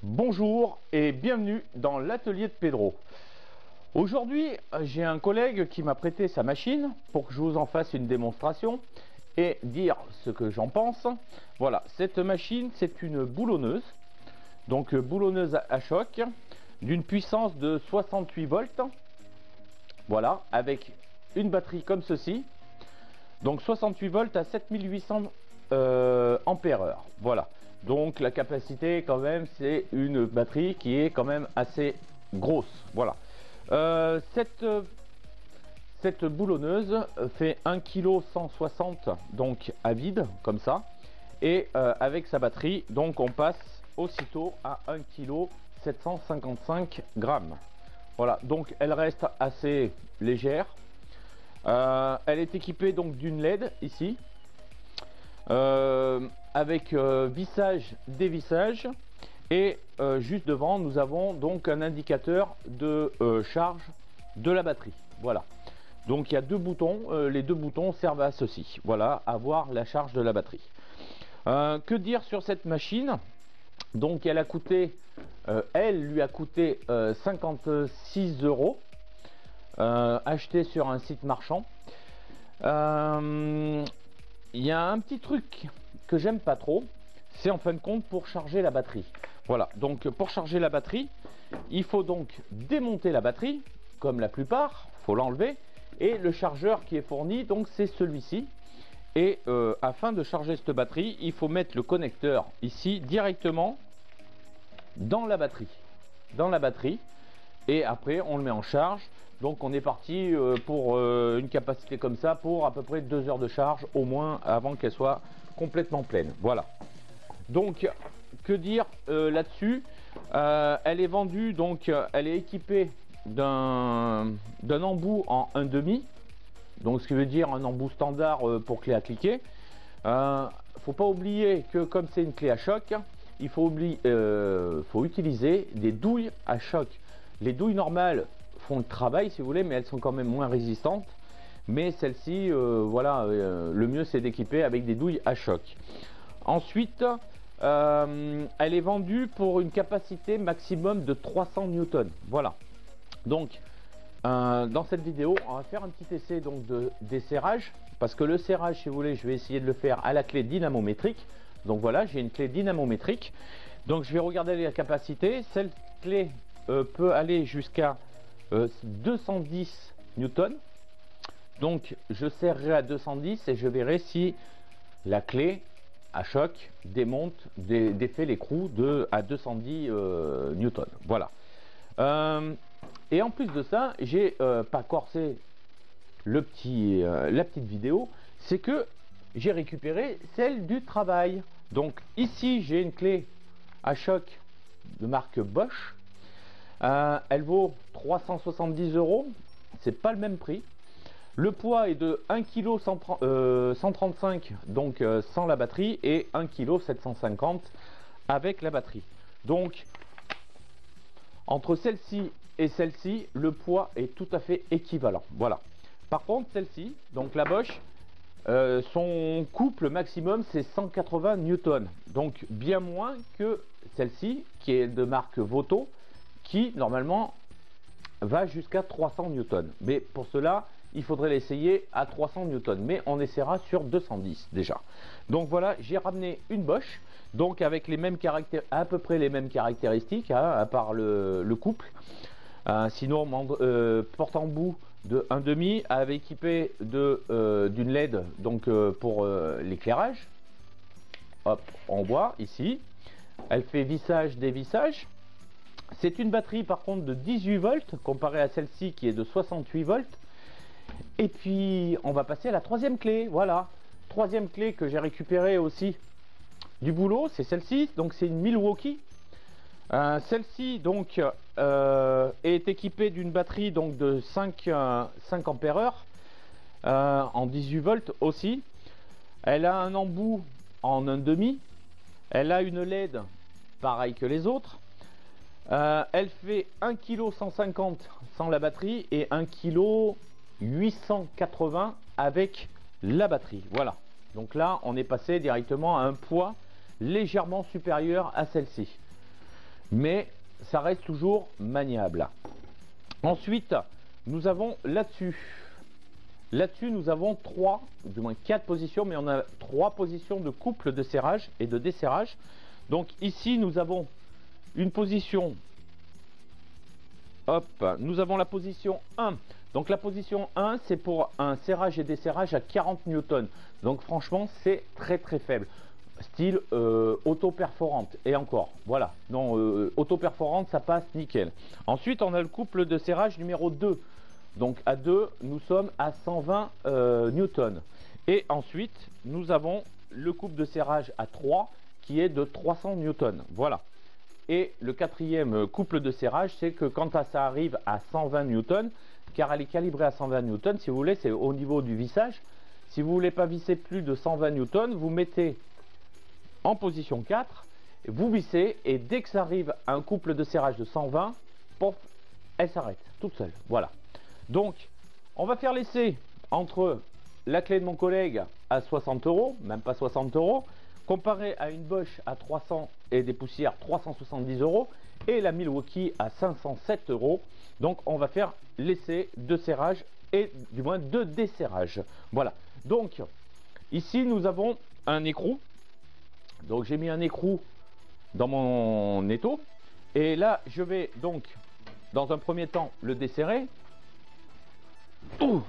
Bonjour et bienvenue dans l'atelier de Pedro. Aujourd'hui, j'ai un collègue qui m'a prêté sa machine pour que je vous en fasse une démonstration et dire ce que j'en pense. Voilà, cette machine, c'est une boulonneuse. Donc boulonneuse à choc d'une puissance de 68 volts. Voilà, avec une batterie comme ceci. Donc 68 volts à 7800 ampères heure. Voilà. Donc la capacité quand même, c'est une batterie qui est quand même assez grosse. Voilà. Cette boulonneuse fait 1,160 kg donc à vide comme ça. Et avec sa batterie, donc on passe aussitôt à 1,755 kg. Voilà, donc elle reste assez légère. Elle est équipée donc d'une LED ici. Avec vissage, dévissage, et juste devant nous avons donc un indicateur de charge de la batterie. Voilà, donc il y a deux boutons, les deux boutons servent à ceci, voilà, à voir la charge de la batterie. Que dire sur cette machine? Donc elle a coûté, elle lui a coûté 56 €, acheté sur un site marchand. Il y a un petit truc que j'aime pas trop, c'est en fin de compte pour charger la batterie. Voilà, donc pour charger la batterie, il faut donc démonter la batterie, comme la plupart, faut l'enlever, et le chargeur qui est fourni, donc c'est celui-ci. Et afin de charger cette batterie, il faut mettre le connecteur ici directement dans la batterie. Et après on le met en charge. Donc on est parti pour une capacité comme ça pour à peu près 2 heures de charge au moins avant qu'elle soit complètement pleine. Voilà. Donc que dire là-dessus? Elle est vendue, donc elle est équipée d'un embout en 1,5. Donc ce qui veut dire un embout standard pour clé à cliquer. Faut pas oublier que comme c'est une clé à choc, il faut utiliser des douilles à choc. Les douilles normales font le travail si vous voulez, mais elles sont quand même moins résistantes. Mais celle-ci, voilà, le mieux c'est d'équiper avec des douilles à choc. Ensuite, elle est vendue pour une capacité maximum de 300 newtons. Voilà. Donc, dans cette vidéo, on va faire un petit essai donc de desserrage, parce que le serrage, si vous voulez, je vais essayer de le faire à la clé dynamométrique. Donc voilà, j'ai une clé dynamométrique. Donc je vais regarder la capacité. Cette clé peut aller jusqu'à 210 newtons. Donc je serrerai à 210 et je verrai si la clé à choc défait l'écrou à 210 newtons. Voilà. Et en plus de ça, j'ai pas corsé la petite vidéo, c'est que j'ai récupéré celle du travail. Donc ici j'ai une clé à choc de marque Bosch. Elle vaut 370 €, c'est pas le même prix. Le poids est de 1,135 kg, donc sans la batterie, et 1,750 kg avec la batterie. Donc entre celle-ci et celle-ci, le poids est tout à fait équivalent. Voilà. Par contre, celle-ci, donc la Bosch, son couple maximum c'est 180 newtons, donc bien moins que celle-ci qui est de marque Voto, qui normalement va jusqu'à 300 newtons. Mais pour cela, il faudrait l'essayer à 300 newtons, mais on essaiera sur 210 déjà. Donc voilà, j'ai ramené une Bosch, donc avec les mêmes à peu près les mêmes caractéristiques, hein, à part le couple. Sinon, porte-embout de 1,5 avec équipé d'une LED donc pour l'éclairage. Hop, on voit ici. Elle fait vissage, dévissage. C'est une batterie par contre de 18 volts comparée à celle-ci qui est de 68 volts. Et puis on va passer à la troisième clé. Voilà, troisième clé que j'ai récupérée aussi du boulot, c'est celle-ci. Donc c'est une Milwaukee. Celle-ci donc est équipée d'une batterie donc de 5 ampères heure en 18 volts aussi. Elle a un embout en 1,5. Elle a une LED pareil que les autres. Elle fait 1,150 kg sans la batterie et 1,880 kg avec la batterie. Voilà. Donc là, on est passé directement à un poids légèrement supérieur à celle-ci. mais ça reste toujours maniable. Ensuite, nous avons là-dessus, nous avons 3, du moins 4 positions, mais on a 3 positions de couple de serrage et de desserrage. Donc ici, nous avons une position, hop, nous avons la position 1. Donc la position 1, c'est pour un serrage et desserrage à 40 newtons. Donc franchement, c'est très très faible. Style auto-perforante. Et encore, voilà. Non, auto-perforante, ça passe nickel. Ensuite, on a le couple de serrage numéro 2. Donc à 2, nous sommes à 120 newtons. Et ensuite, nous avons le couple de serrage à 3 qui est de 300 newtons. Voilà. Et le quatrième couple de serrage, c'est que quand ça arrive à 120 newtons, car elle est calibrée à 120 newtons, si vous voulez, c'est au niveau du vissage. Si vous voulez pas visser plus de 120 newtons, vous mettez en position 4, vous vissez, et dès que ça arrive à un couple de serrage de 120, pof, elle s'arrête toute seule. Voilà. Donc, on va faire l'essai entre la clé de mon collègue à 60 €, même pas 60 €, comparé à une Bosch à 300 et des poussières 370 €, et la Milwaukee à 507 €. Donc, on va faire l'essai de serrage et du moins de desserrage. Voilà. Donc, ici, nous avons un écrou. Donc, j'ai mis un écrou dans mon étau. Et là, je vais donc, dans un premier temps, le desserrer. Ouh,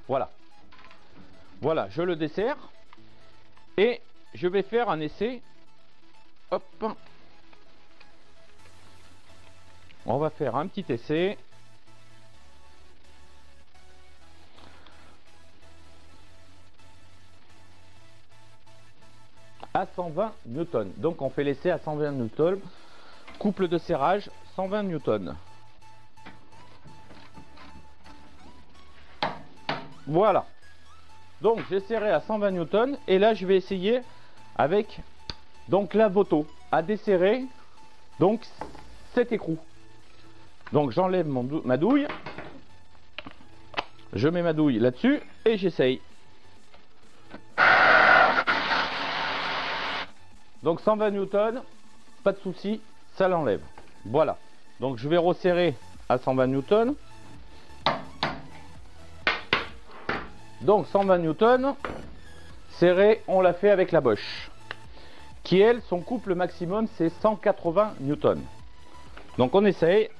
voilà. Voilà, je le desserre. Et je vais faire un essai. Hop. On va faire un petit essai. À 120 newtons. Donc on fait l'essai à 120 newtons. Couple de serrage 120 newtons. Voilà. Donc j'ai serré à 120 newtons et là je vais essayer avec donc la Voto à desserrer donc cet écrou. Donc j'enlève ma douille. Je mets ma douille là-dessus et j'essaye. Donc 120 newtons, pas de souci, ça l'enlève. Voilà. Donc je vais resserrer à 120 newtons. Donc 120 newtons, serré, on l'a fait avec la Bosch. Qui elle, son couple maximum c'est 180 newtons. Donc on essaye.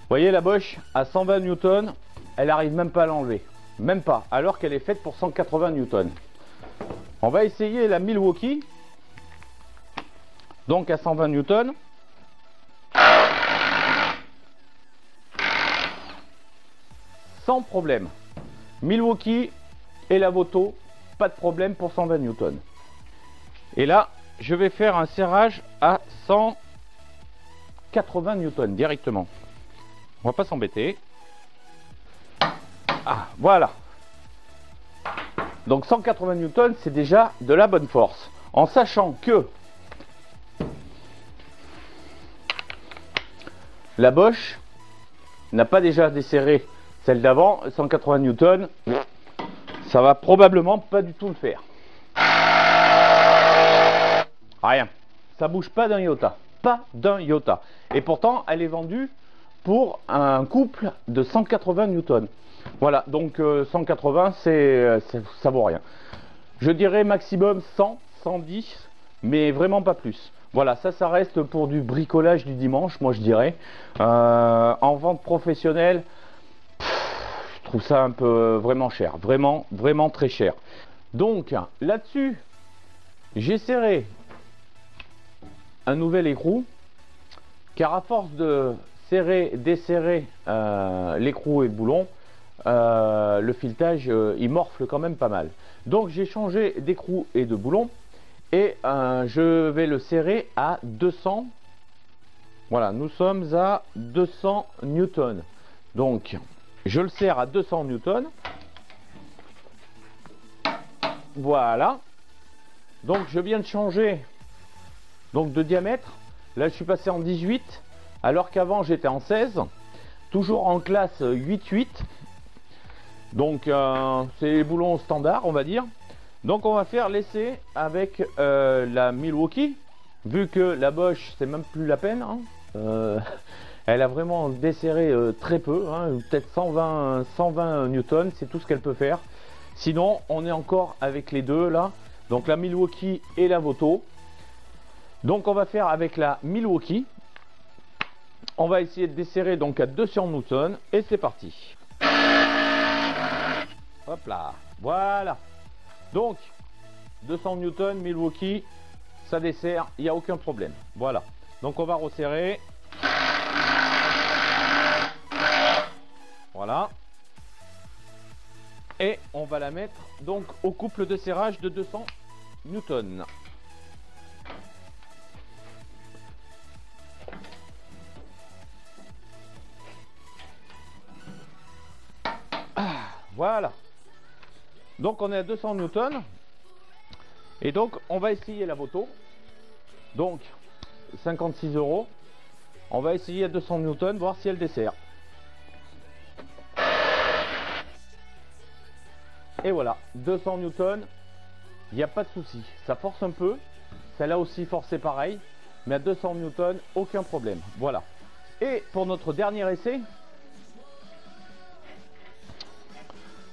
Vous voyez la Bosch à 120 newtons, elle arrive même pas à l'enlever. Même pas, alors qu'elle est faite pour 180 newtons. On va essayer la Milwaukee. Donc à 120 newtons. Sans problème. Milwaukee et la Voto, pas de problème pour 120 newtons. Et là, je vais faire un serrage à 180 newtons directement. On va pas s'embêter. Ah, voilà. Donc 180 newtons, c'est déjà de la bonne force. En sachant que la Bosch n'a pas déjà desserré celle d'avant, 180 newtons, ça va probablement pas du tout le faire. Rien. Ça bouge pas d'un iota. Pas d'un iota. Et pourtant, elle est vendue pour un couple de 180 newtons. Voilà, donc 180, ça vaut rien. Je dirais maximum 100, 110, mais vraiment pas plus. Voilà, ça reste pour du bricolage du dimanche, moi je dirais. En vente professionnelle, je trouve ça un peu vraiment cher, vraiment très cher. Donc là-dessus, j'ai serré un nouvel écrou, car à force de serrer, desserrer l'écrou et le boulon, le filetage il morfle quand même pas mal. Donc j'ai changé d'écrou et de boulon et je vais le serrer à 200. Voilà, nous sommes à 200 newtons. Donc je le serre à 200 newtons. Voilà. Donc je viens de changer donc de diamètre. Là je suis passé en 18 alors qu'avant j'étais en 16. Toujours en classe 8-8. Donc c'est les boulons standards on va dire. Donc on va faire l'essai avec la Milwaukee, vu que la Bosch c'est même plus la peine, hein. Elle a vraiment desserré très peu, hein, peut-être 120 newtons, c'est tout ce qu'elle peut faire. Sinon on est encore avec les deux là, donc la Milwaukee et la Voto. Donc on va faire avec la Milwaukee. On va essayer de desserrer donc à 200 newtons et c'est parti. Hop là, voilà. Donc 200 newtons, Milwaukee, ça dessert, il n'y a aucun problème. Voilà. Donc on va resserrer. Voilà. Et on va la mettre donc au couple de serrage de 200 newtons. Voilà. Donc on est à 200 newtons. Et donc on va essayer la Voto. Donc 56 €. On va essayer à 200 newtons, voir si elle dessert. Et voilà, 200 newtons. Il n'y a pas de souci. Ça force un peu. Celle-là aussi forcé pareil. Mais à 200 newtons, aucun problème. Voilà. Et pour notre dernier essai,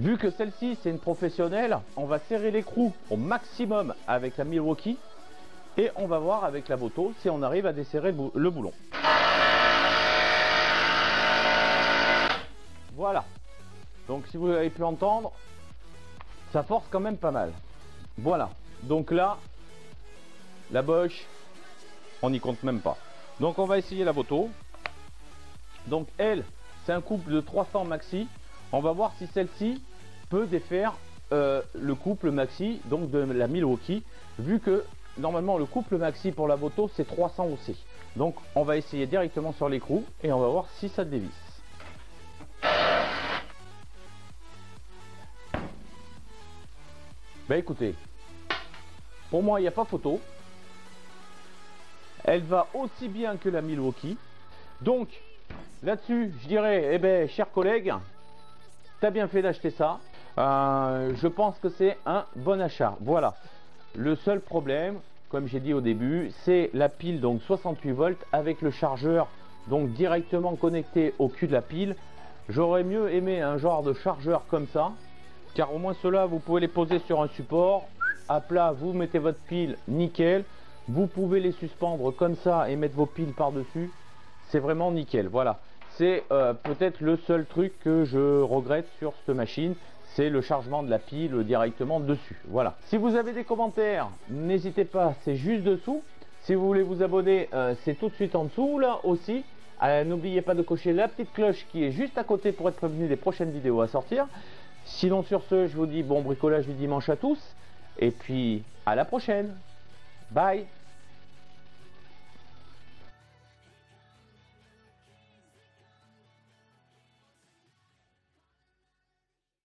vu que celle-ci c'est une professionnelle, on va serrer l'écrou au maximum avec la Milwaukee et on va voir avec la Voto si on arrive à desserrer le boulon. Voilà. Donc si vous avez pu entendre, ça force quand même pas mal. Voilà. Donc là, la Bosch, on n'y compte même pas. Donc on va essayer la Voto. Donc elle, c'est un couple de 300 maxi. On va voir si celle-ci peut défaire le couple maxi donc de la Milwaukee, vu que normalement le couple maxi pour la Voto c'est 300 aussi. Donc on va essayer directement sur l'écrou et on va voir si ça dévisse. Bah écoutez, pour moi il n'y a pas photo. Elle va aussi bien que la Milwaukee. Donc là-dessus je dirais, eh ben chers collègues, t'as bien fait d'acheter ça. Je pense que c'est un bon achat. Voilà. Le seul problème, comme j'ai dit au début, c'est la pile donc 68 volts avec le chargeur donc directement connecté au cul de la pile. J'aurais mieux aimé un genre de chargeur comme ça, car au moins cela vous pouvez les poser sur un support à plat, vous mettez votre pile nickel, vous pouvez les suspendre comme ça et mettre vos piles par dessus, c'est vraiment nickel. Voilà, c'est peut-être le seul truc que je regrette sur cette machine, c'est le chargement de la pile directement dessus. Voilà. Si vous avez des commentaires, n'hésitez pas, c'est juste dessous. Si vous voulez vous abonner, c'est tout de suite en dessous là aussi. N'oubliez pas de cocher la petite cloche qui est juste à côté pour être prévenu des prochaines vidéos à sortir. Sinon sur ce, je vous dis bon bricolage du dimanche à tous. Et puis à la prochaine. Bye.